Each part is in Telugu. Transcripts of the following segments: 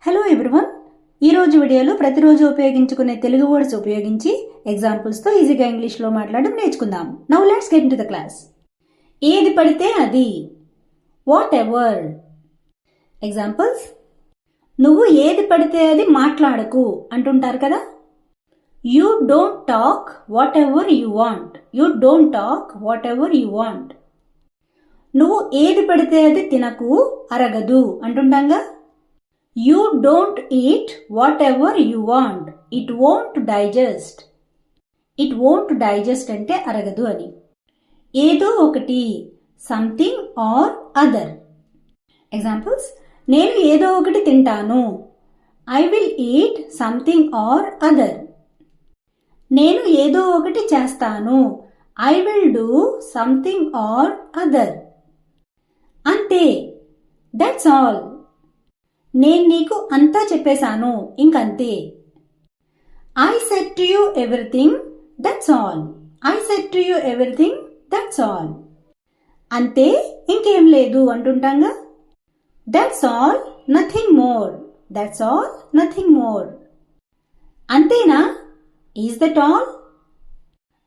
హలో ఎవ్రీవన్, ఈరోజు వీడియోలో ప్రతిరోజు ఉపయోగించుకునే తెలుగు వర్డ్స్ ఉపయోగించి ఎగ్జాంపుల్స్తో ఈజీగా ఇంగ్లీష్లో మాట్లాడడం నేర్చుకుందాం. Now let's get into the class. ఏది పడితే అది, వాట్ ఎవర్. ఎగ్జాంపుల్స్: నువ్వు ఏది పడితే అది మాట్లాడకు అంటుంటారు కదా. You don't talk what ever you want. You don't talk what ever you want. నువ్వు ఏది పడితే అది తినకు, అరగదు అంటుంటాంగా. You don't eat whatever you want. It won't digest. It won't digest అంటే అరగదు అని. ఏదో ఒకటి, సంథింగ్ ఆర్ అదర్. ఎగ్జాంపుల్స్: నేను ఏదో ఒకటి తింటాను. I will eat something or other. నేను ఏదో ఒకటి చేస్తాను. I will do something or other. అంతే, that's all. నేను నీకు అంతా చెప్పేశాను, ఇంకంతే. I said to you everything, that's all. I said to you everything, that's all. అంతే, ఇంకేం లేదు అంటుంటాంగా. That's all, nothing more. That's all, nothing more. అంతేనా? Is that all?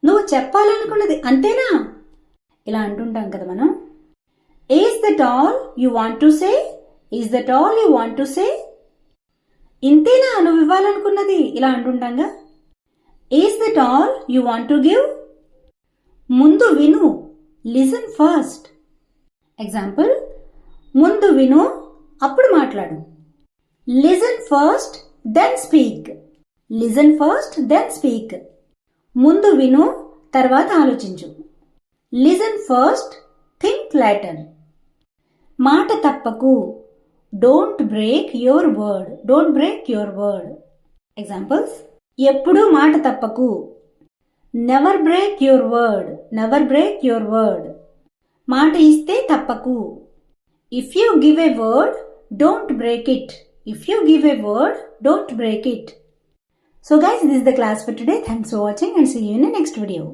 నువ్వు చెప్పాలనుకున్నది అంతేనా? ఇలా అంటుంటాం కదా మనం. Is that all you want to say? Is that all you want to say? ఇంతేనా నువ్వు ఇవ్వాలనుకున్నది? ఇలా అంటుంటాంగా. Is that all you want to give? ముందు విను, లిసన్ ఫస్ట్. ఎగ్జాంపుల్: ముందు విను, అప్పుడు మాట్లాడు. Listen first then speak. Listen first then speak. ముందు విను, తర్వాత ఆలోచించు. Listen first, think later. మాట తప్పకు. Don't break your word. Don't break your word. Examples: ఎప్పుడూ మాట తప్పకు. Never break your word. Never break your word. మాట ఇస్తే తప్పకు. If you give a word, don't break it. If you give a word, don't break it. So guys, this is the class for today. Thanks for watching and see you in the next video.